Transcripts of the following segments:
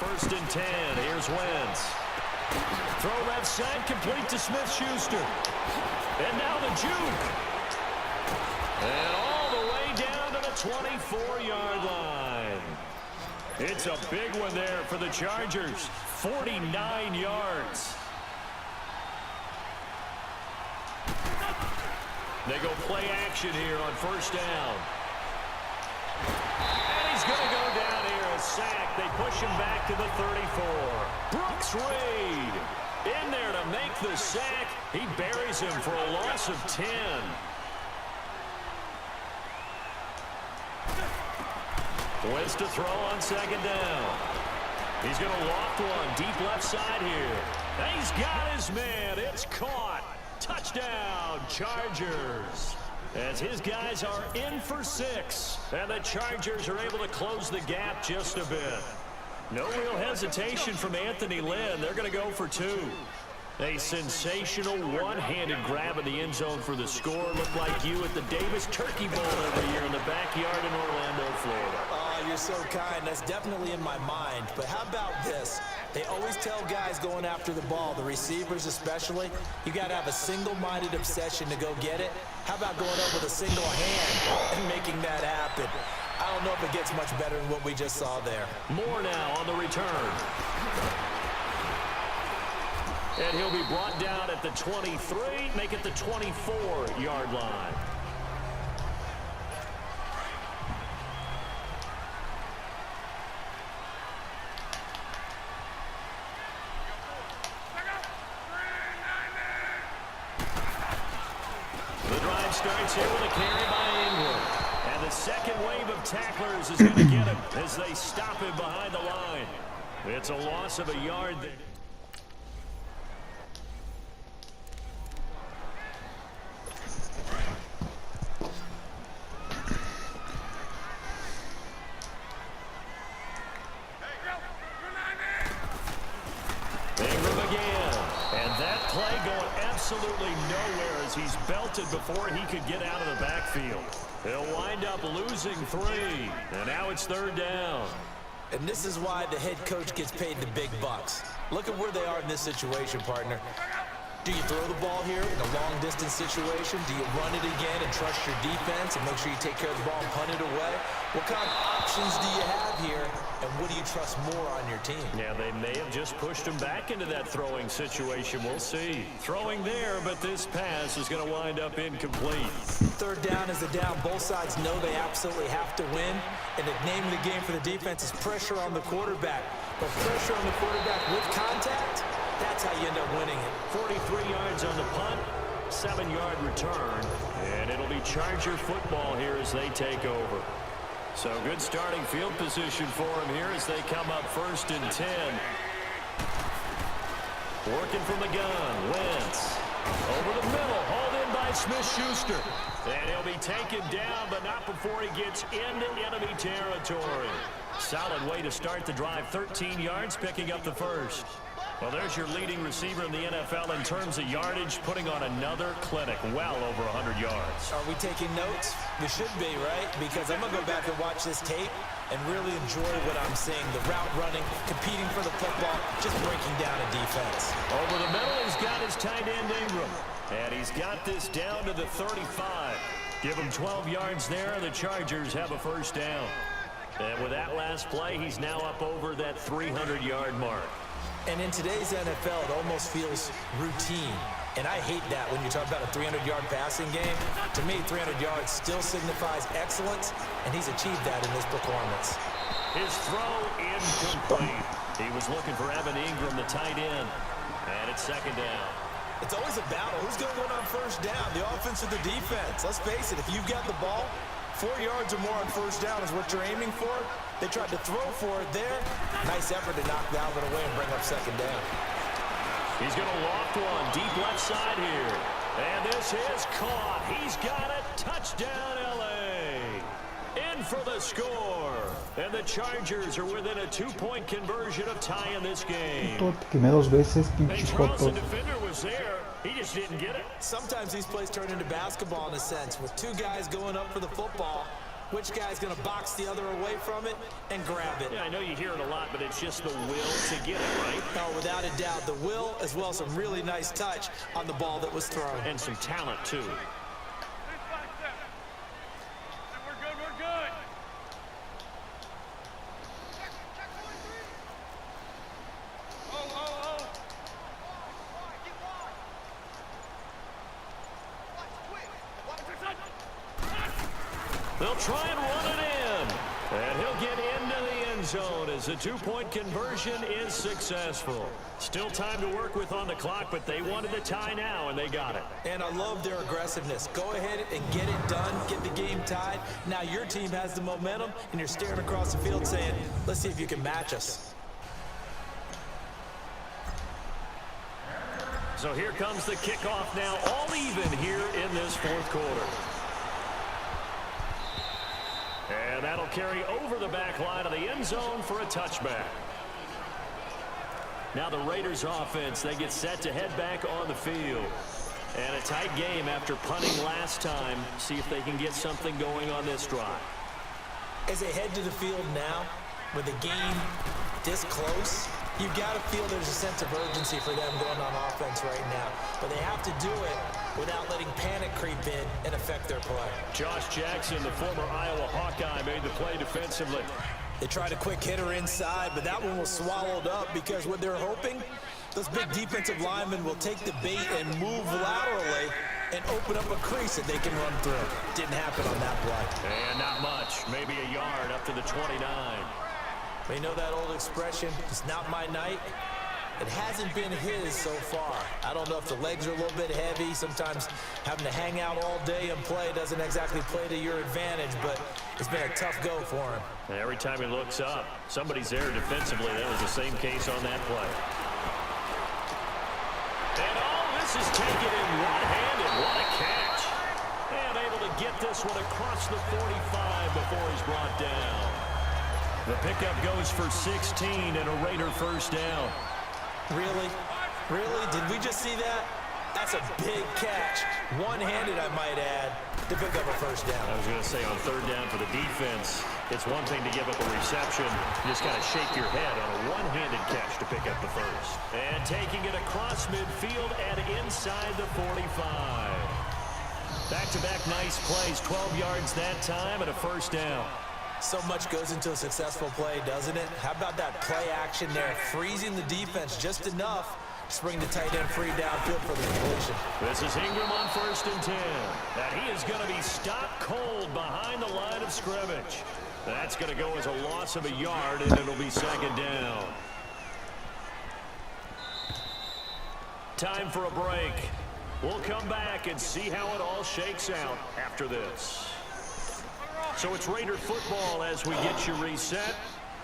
first and 10. Here's Wentz. Throw left side, complete to Smith-Schuster. And now the juke. And all the way down to the 24-yard line. It's a big one there for the Chargers. 49 yards. They go play action here on first down. And he's going to go down here, a sack. They push him back to the 34. Brooks Reed in there to make the sack. He buries him for a loss of 10. Wentz to throw on second down. He's going to loft one deep left side here. And he's got his man. It's caught. Touchdown, Chargers. As his guys are in for 6. And the Chargers are able to close the gap just a bit. No real hesitation from Anthony Lynn. They're going to go for 2. A sensational one-handed grab in the end zone for the score. Looked like you at the Davis Turkey Bowl every year in the backyard in Orlando, Florida. Oh, you're so kind. That's definitely in my mind. But how about this? They always tell guys going after the ball, the receivers especially, you got to have a single-minded obsession to go get it. How about going up with a single hand and making that happen? I don't know if it gets much better than what we just saw there. More now on the return. And he'll be brought down at the 23, make it the 24-yard line. The drive starts here with a carry by Ingram. And the second wave of tacklers is going to get him as they stop him behind the line. It's a loss of a yard there. Absolutely nowhere as he's belted before he could get out of the backfield. He'll wind up losing 3, and now it's third down. And this is why the head coach gets paid the big bucks. Look at where they are in this situation, partner. Do you throw the ball here in a long-distance situation? Do you run it again and trust your defense and make sure you take care of the ball and punt it away? What kind of options do you have here, and what do you trust more on your team? Yeah, they may have just pushed him back into that throwing situation. We'll see. Throwing there, but this pass is going to wind up incomplete. Third down is the down. Both sides know they absolutely have to win, and the name of the game for the defense is pressure on the quarterback. But pressure on the quarterback with contact, that's how you end up winning it. 43 yards on the punt, 7-yard return, and it'll be Charger football here as they take over. So good starting field position for him here as they come up first and 10. Working from the gun, Wentz. Over the middle, hauled in by Smith-Schuster. And he'll be taken down, but not before he gets into enemy territory. Solid way to start the drive, 13 yards, picking up the first. Well, there's your leading receiver in the NFL in terms of yardage, putting on another clinic, well over 100 yards. Are we taking notes? We should be, right? Because I'm going to go back and watch this tape and really enjoy what I'm seeing. The route running, competing for the football, just breaking down a defense. Over the middle, he's got his tight end Ingram. And he's got this down to the 35. Give him 12 yards there, and the Chargers have a first down. And with that last play, he's now up over that 300-yard mark. And in today's NFL, it almost feels routine. And I hate that when you talk about a 300-yard passing game. To me, 300 yards still signifies excellence, and he's achieved that in this performance. His throw incomplete. He was looking for Evan Ingram, the tight end. And it's second down. It's always a battle. Who's going to win on first down, the offense or the defense? Let's face it, if you've got the ball, 4 yards or more on first down is what you're aiming for. They tried to throw for it there. Nice effort to knock Dalvin away and bring up second down. He's going to loft one deep left side here. And this is caught. He's got it. Touchdown, L.A. In for the score. And the Chargers are within a 2-point conversion of tying this game. The defender was there. He just didn't get it. Sometimes these plays turn into basketball in a sense, with two guys going up for the football. Which guy's going to box the other away from it and grab it? Yeah, I know you hear it a lot, but it's just the will to get it, right? Oh, without a doubt, the will as well as some really nice touch on the ball that was thrown. And some talent, too. They'll try and run it in. And he'll get into the end zone as the two-point conversion is successful. Still time to work with on the clock, but they wanted the tie now, and they got it. And I love their aggressiveness. Go ahead and get it done, get the game tied. Now your team has the momentum, and you're staring across the field saying, let's see if you can match us. So here comes the kickoff now, all even here in this fourth quarter. And that'll carry over the back line of the end zone for a touchback. Now the Raiders offense, they get set to head back on the field. And a tight game after punting last time. See if they can get something going on this drive. As they head to the field now, with the game this close, you've got to feel there's a sense of urgency for them going on offense right now. But they have to do it without letting panic creep in and affect their play. Josh Jackson, the former Iowa Hawkeye, made the play defensively. They tried a quick hitter inside, but that one was swallowed up because what they're hoping, those big defensive linemen will take the bait and move laterally and open up a crease that they can run through. Didn't happen on that play. And not much, maybe a yard up to the 29. They know that old expression, it's not my night. It hasn't been his so far. I don't know if the legs are a little bit heavy. Sometimes having to hang out all day and play doesn't exactly play to your advantage, but it's been a tough go for him. And every time he looks up, somebody's there defensively. That was the same case on that play. And this is taken in one-handed. What a catch. And able to get this one across the 45 before he's brought down. The pickup goes for 16 and a Raider first down. Really? Really? Did we just see that? That's a big catch. One-handed, I might add, to pick up a first down. I was going to say on third down for the defense, it's one thing to give up a reception. You just got to shake your head on a one-handed catch to pick up the first. And taking it across midfield and inside the 45. Back-to-back nice plays, 12 yards that time and a first down. So much goes into a successful play, doesn't it? How about that play action there, freezing the defense just enough to bring the tight end free downfield for the completion. This is Ingram on 1st and 10. And he is going to be stopped cold behind the line of scrimmage. That's going to go as a loss of a yard, and it'll be second down. Time for a break. We'll come back and see how it all shakes out after this. So it's Raider football as we get you reset.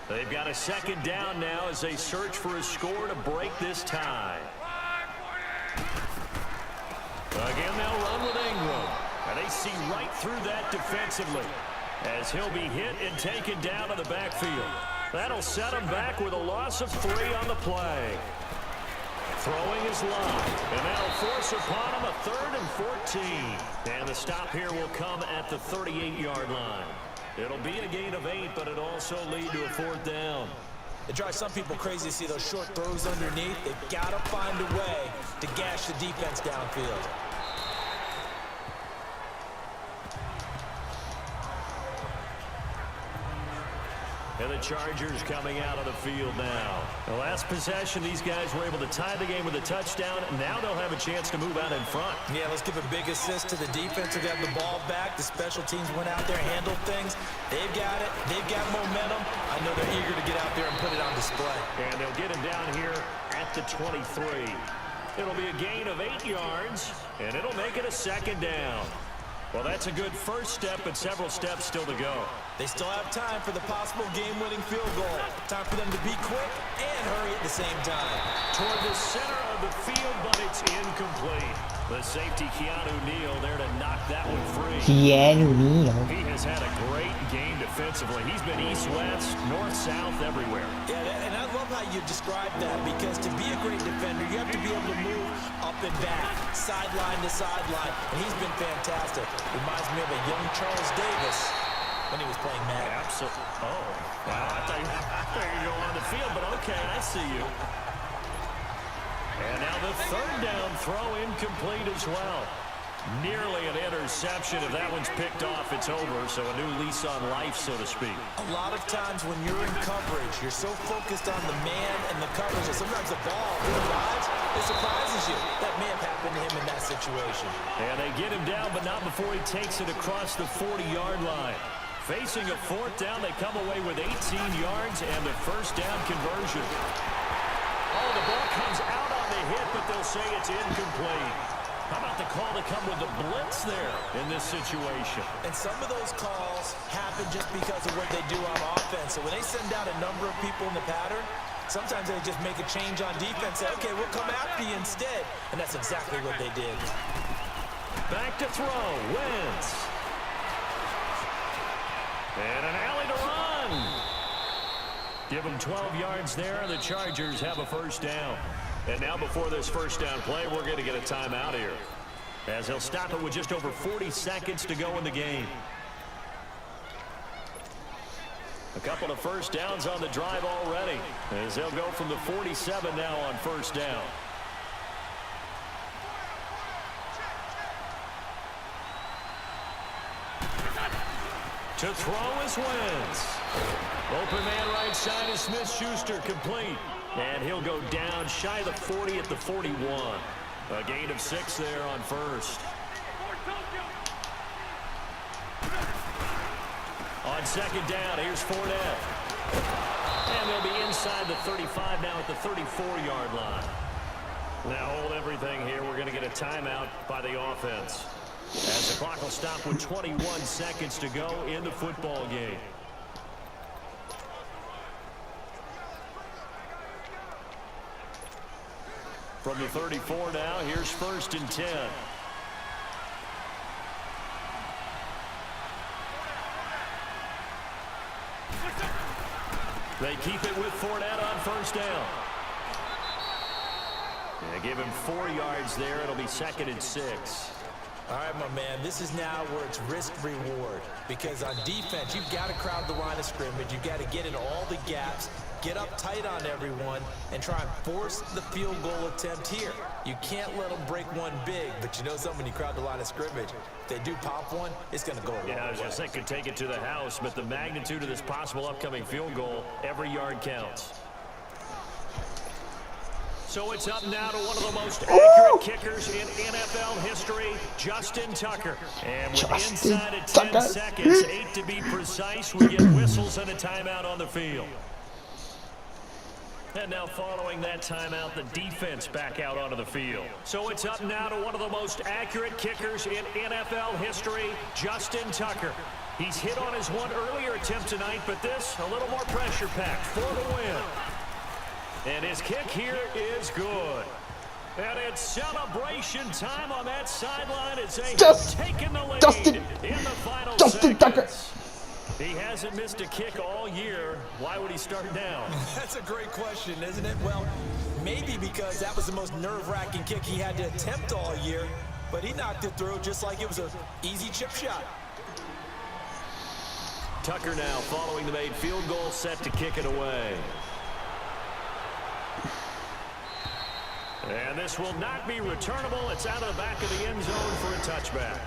They've got a second down now as they search for a score to break this tie. Again, they'll run with Ingram. And they see right through that defensively as he'll be hit and taken down to the backfield. That'll set him back with a loss of 3 on the play. Throwing is locked, and that'll force upon him a 3rd and 14. And the stop here will come at the 38-yard line. It'll be a gain of 8, but it'll also lead to a 4th down. It drives some people crazy to see those short throws underneath. They've got to find a way to gash the defense downfield. And the Chargers coming out of the field now. The last possession, these guys were able to tie the game with a touchdown. Now they'll have a chance to move out in front. Yeah, let's give a big assist to the defense who got the ball back. The special teams went out there, handled things. They've got it. They've got momentum. I know they're eager to get out there and put it on display. And they'll get him down here at the 23. It'll be a gain of 8 yards, and it'll make it a second down. Well, that's a good first step, but several steps still to go. They still have time for the possible game-winning field goal. Time for them to be quick and hurry at the same time. Toward the center of the field, but it's incomplete. The safety, Keanu Neal, there to knock that one free. Keanu Neal. He has had a great game defensively. He's been east-west, north-south, everywhere. Yeah, and I love how you describe that, because to be a great defender, you have to be able to move up and back, sideline to sideline, and he's been fantastic. Reminds me of a young Charles Davis when he was playing Madden. Absolutely. Oh, wow. I thought you were going on the field, but okay, I see you. And now the third down throw incomplete as well. Nearly an interception. If that one's picked off, it's over. So a new lease on life, so to speak. A lot of times when you're in coverage, you're so focused on the man and the coverage that sometimes the ball, when it arrives, it surprises you. That may have happened to him in that situation. And they get him down, but not before he takes it across the 40-yard line. Facing a fourth down, they come away with 18 yards and a first down conversion. Oh, the ball comes out on the hit, but they'll say it's incomplete. How about the call to come with the blitz there in this situation? And some of those calls happen just because of what they do on offense. So when they send out a number of people in the pattern, sometimes they just make a change on defense. Say, okay, we'll come after you instead. And that's exactly what they did. Back to throw. Wentz. And an alley to run. Give them 12 yards there. The Chargers have a first down. And now before this first down play, we're going to get a timeout here, as he'll stop it with just over 40 seconds to go in the game. A couple of first downs on the drive already, as they'll go from the 47 now on first down. To throw is Wentz. Open man right side is Smith-Schuster, complete. And he'll go down shy of the 40 at the 41. A gain of 6 there on first. On second down, here's Fournette. And they'll be inside the 35 now at the 34-yard line. Now hold everything here. We're going to get a timeout by the offense, as the clock will stop with 21 seconds to go in the football game. From the 34 now, here's first and 10. They keep it with Fournette on first down. They give him 4 yards there. It'll be second and 6. All right, my man, this is now where it's risk-reward, because on defense, you've got to crowd the line of scrimmage. You've got to get in all the gaps, get up tight on everyone, and try and force the field goal attempt here. You can't let them break one big, but you know something, when you crowd the line of scrimmage, if they do pop one, it's going to go a long way. Yeah, I was just saying, could take it to the house, but the magnitude of this possible upcoming field goal, every yard counts. So it's up now to one of the most accurate kickers in NFL history, Justin Tucker. And with inside of 10 seconds, 8 to be precise, we get whistles and a timeout on the field. And now following that timeout, the defense back out onto the field. So it's up now to one of the most accurate kickers in NFL history, Justin Tucker. He's hit on his one earlier attempt tonight, but this a little more pressure-packed for the win. And his kick here is good. And it's celebration time on that sideline as they have taken the lead in the final seconds. He hasn't missed a kick all year. Why would he start now? That's a great question, isn't it? Well, maybe because that was the most nerve-wracking kick he had to attempt all year, but he knocked it through just like it was an easy chip shot. Tucker now following the made field goal, set to kick it away. And this will not be returnable. It's out of the back of the end zone for a touchback.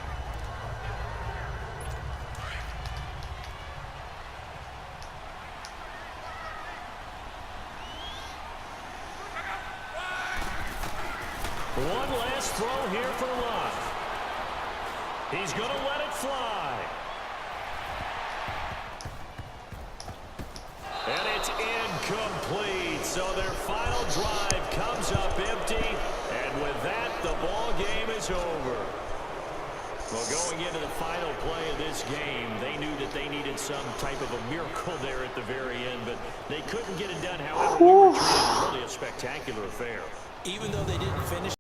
One last throw here for Luck. He's going to let it fly. And it's incomplete. So their final drive comes up empty. And with that, the ball game is over. Well, going into the final play of this game, they knew that they needed some type of a miracle there at the very end, but they couldn't get it done. However, you were treated really a spectacular affair. Even though they didn't finish